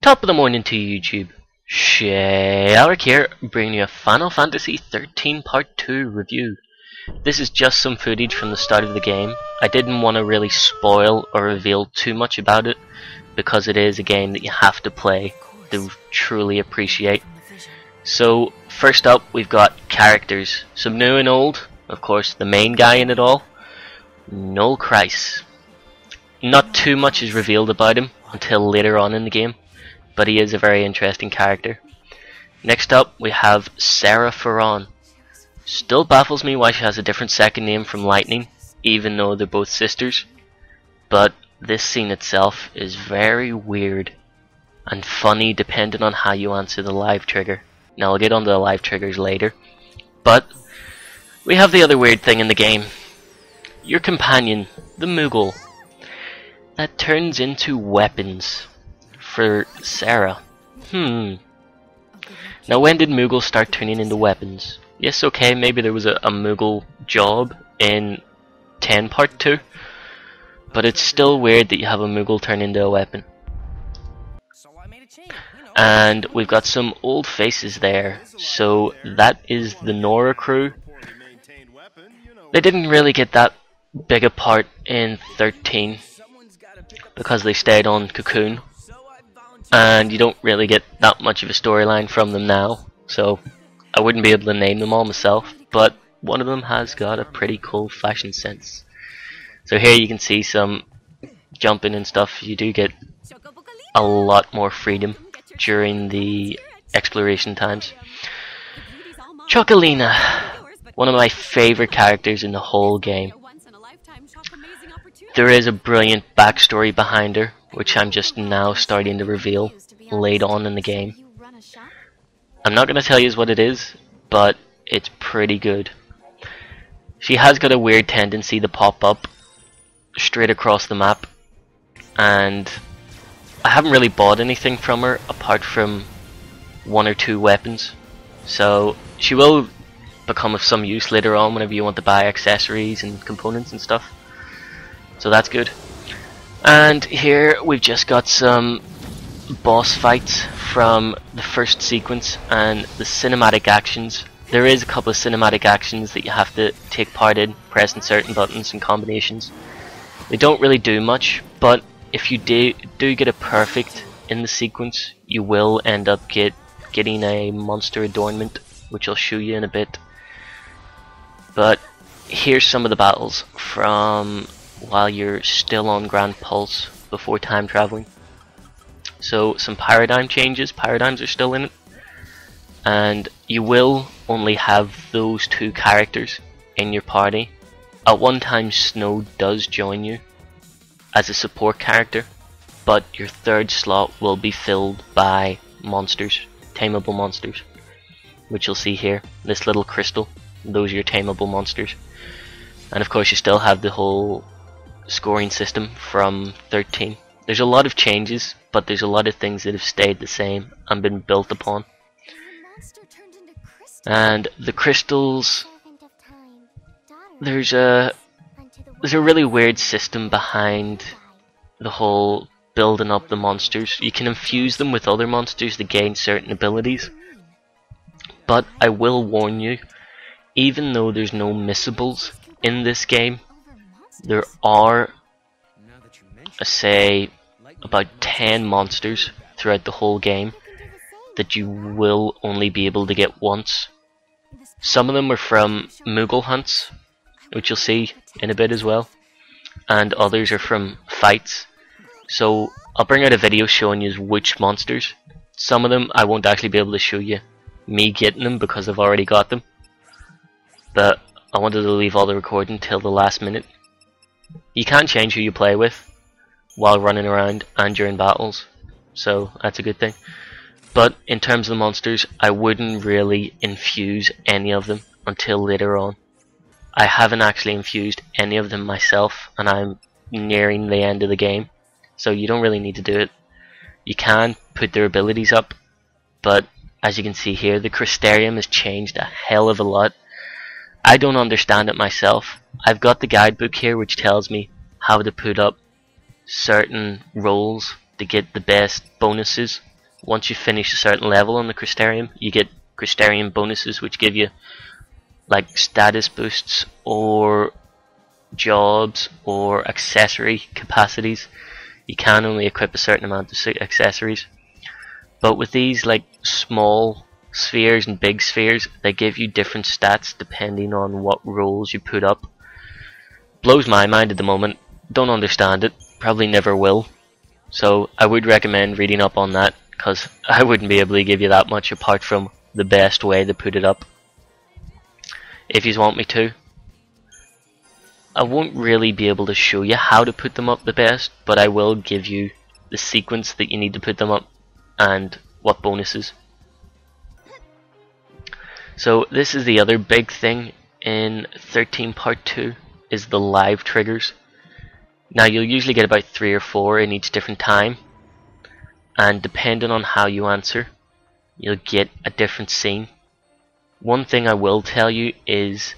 Top of the morning to you, YouTube. XIII here, bringing you a Final Fantasy XIII Part 2 review. This is just some footage from the start of the game. I didn't want to really spoil or reveal too much about it, because it is a game that you have to play to truly appreciate. So, first up, we've got characters. Some new and old. Of course, the main guy in it all, Noel Kreis. Not too much is revealed about him until later on in the game, but he is a very interesting character. Next up, we have Sarah Ferron. Still baffles me why she has a different second name from Lightning, even though they're both sisters. But this scene itself is very weird and funny depending on how you answer the live trigger. Now I'll get onto the live triggers later. But we have the other weird thing in the game. Your companion, the Moogle, that turns into weapons for Sarah. Now when did Moogle start turning into weapons? Yes, okay, maybe there was a Moogle job in 10 Part 2, but it's still weird that you have a Moogle turn into a weapon. And we've got some old faces there. So that is the Nora crew. They didn't really get that big a part in 13 because they stayed on Cocoon, and you don't really get that much of a storyline from them now, so I wouldn't be able to name them all myself, but one of them has got a pretty cool fashion sense. So here you can see some jumping and stuff. You do get a lot more freedom during the exploration times. Chocolina, one of my favorite characters in the whole game. There is a brilliant backstory behind her, which I'm just now starting to reveal later on in the game. I'm not going to tell you what it is, but it's pretty good. She has got a weird tendency to pop up straight across the map, and I haven't really bought anything from her apart from one or two weapons, so she will become of some use later on whenever you want to buy accessories and components and stuff. So that's good. And here we've just got some boss fights from the first sequence and the cinematic actions. There is a couple of cinematic actions that you have to take part in, pressing certain buttons and combinations. They don't really do much, but if you do get it perfect in the sequence, you will end up getting a monster adornment, which I'll show you in a bit. But here's some of the battles from while you're still on Grand Pulse before time traveling. So some paradigm changes, paradigms are still in it, and you will only have those two characters in your party. At one time Snow does join you as a support character, but your third slot will be filled by monsters, tameable monsters, which you'll see here. This little crystal, those are your tameable monsters. And of course you still have the whole scoring system from 13. There's a lot of changes, but there's a lot of things that have stayed the same and been built upon. And the crystals, there's a really weird system behind the whole building up the monsters. You can infuse them with other monsters to gain certain abilities, but I will warn you, even though there's no missables in this game, there are, say, about 10 monsters throughout the whole game that you will only be able to get once. Some of them are from Moogle hunts, which you'll see in a bit as well, and others are from fights. So I'll bring out a video showing you which monsters. Some of them I won't actually be able to show you me getting them because I've already got them, but I wanted to leave all the recording till the last minute. You can change who you play with while running around and during battles, so that's a good thing. But in terms of the monsters, I wouldn't really infuse any of them until later on. I haven't actually infused any of them myself, and I'm nearing the end of the game, so you don't really need to do it. You can put their abilities up, but as you can see here, the Crystarium has changed a hell of a lot. I don't understand it myself. I've got the guidebook here which tells me how to put up certain roles to get the best bonuses once you finish a certain level on the Crystarium, you get Crystarium bonuses which give you like status boosts or jobs or accessory capacities. You can only equip a certain amount of accessories, but with these like small spheres and big spheres, they give you different stats depending on what rolls you put up. Blows my mind at the moment, don't understand it, probably never will, so I would recommend reading up on that, because I wouldn't be able to give you that much apart from the best way to put it up. If you want me to, I won't really be able to show you how to put them up the best, but I will give you the sequence that you need to put them up and what bonuses. So this is the other big thing in 13 Part 2, is the live triggers. Now you'll usually get about 3 or 4 in each different time, and depending on how you answer, you'll get a different scene. One thing I will tell you is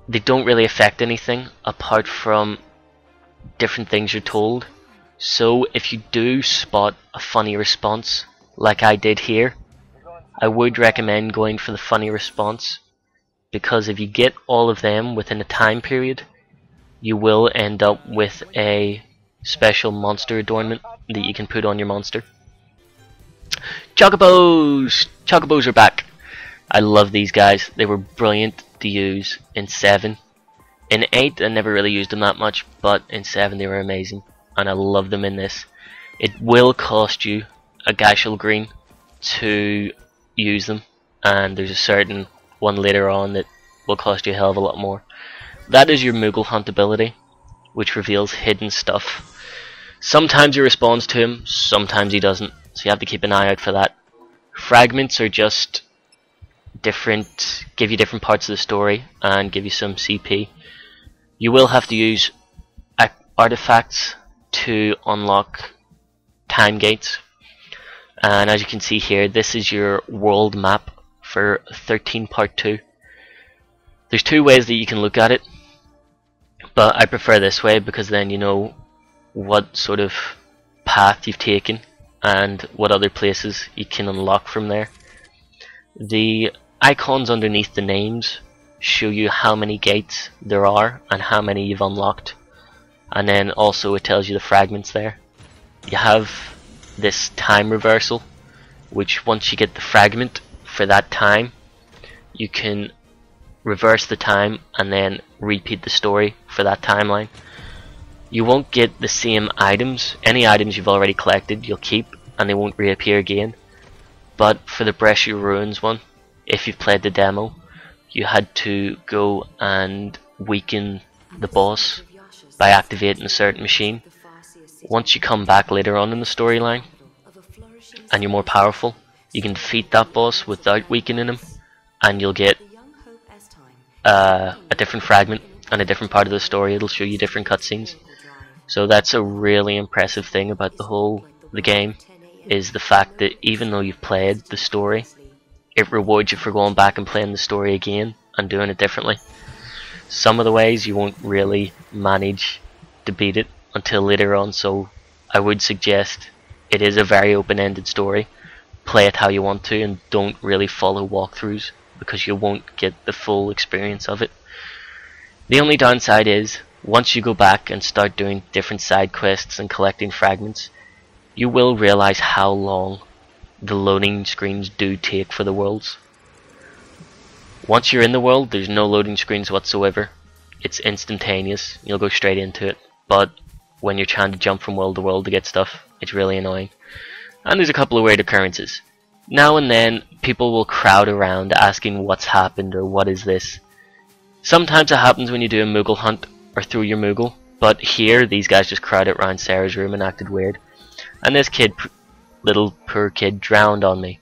they don't really affect anything apart from different things you're told. So if you do spot a funny response, like I did here, I would recommend going for the funny response, because if you get all of them within a time period, you will end up with a special monster adornment that you can put on your monster. Chocobos! Chocobos are back. I love these guys. They were brilliant to use in 7. In 8 I never really used them that much, but in 7 they were amazing, and I love them in this. It will cost you a Gashel Green to use them, and there's a certain one later on that will cost you a hell of a lot more. That is your Moogle Hunt ability, which reveals hidden stuff. Sometimes he responds to him, sometimes he doesn't, so you have to keep an eye out for that. Fragments are just different, give you different parts of the story and give you some CP. You will have to use artifacts to unlock time gates, and as you can see here, this is your world map for 13 Part 2. There's 2 ways that you can look at it, but I prefer this way because then you know what sort of path you've taken and what other places you can unlock from there. The icons underneath the names show you how many gates there are and how many you've unlocked, and then also it tells you the fragments there. You have this time reversal, which once you get the fragment for that time, you can reverse the time and then repeat the story for that timeline. You won't get the same items. Any items you've already collected you'll keep and they won't reappear again, but for the Brescia Ruins one, if you've played the demo, you had to go and weaken the boss by activating a certain machine. Once you come back later on in the storyline and you're more powerful, you can defeat that boss without weakening him, and you'll get a different fragment and a different part of the story. It'll show you different cutscenes. So that's a really impressive thing about the game, is the fact that even though you've played the story, it rewards you for going back and playing the story again and doing it differently. Some of the ways you won't really manage to beat it until later on, so I would suggest it is a very open-ended story. Play it how you want to and don't really follow walkthroughs, because you won't get the full experience of it. The only downside is, once you go back and start doing different side quests and collecting fragments, you will realize how long the loading screens do take for the worlds. Once you're in the world, there's no loading screens whatsoever. It's instantaneous, you'll go straight into it, but when you're trying to jump from world to world to get stuff, it's really annoying. And there's a couple of weird occurrences. Now and then, people will crowd around asking what's happened or what is this. Sometimes it happens when you do a Moogle hunt or through your Moogle, but here these guys just crowded around Sarah's room and acted weird. And this kid, little poor kid, drowned on me.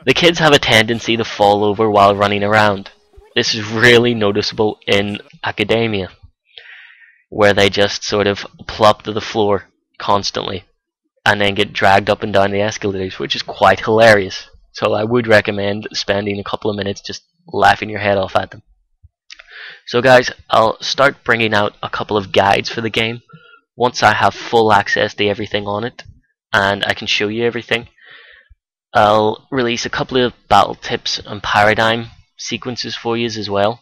The kids have a tendency to fall over while running around. This is really noticeable in academia, where they just sort of plop to the floor constantly and then get dragged up and down the escalators, which is quite hilarious. So I would recommend spending a couple of minutes just laughing your head off at them. So guys, I'll start bringing out a couple of guides for the game once I have full access to everything on it, and I can show you everything. I'll release a couple of battle tips and paradigm sequences for you as well.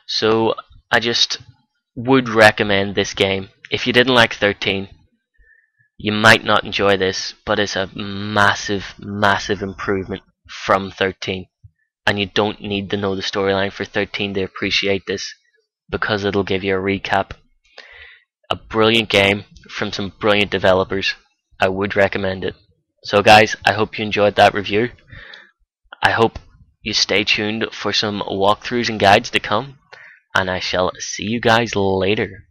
So I just would recommend this game. If you didn't like 13, you might not enjoy this, but it's a massive, massive improvement from 13. And you don't need to know the storyline for 13 to appreciate this, because it'll give you a recap. A brilliant game from some brilliant developers. I would recommend it. So guys, I hope you enjoyed that review. I hope you stay tuned for some walkthroughs and guides to come, and I shall see you guys later.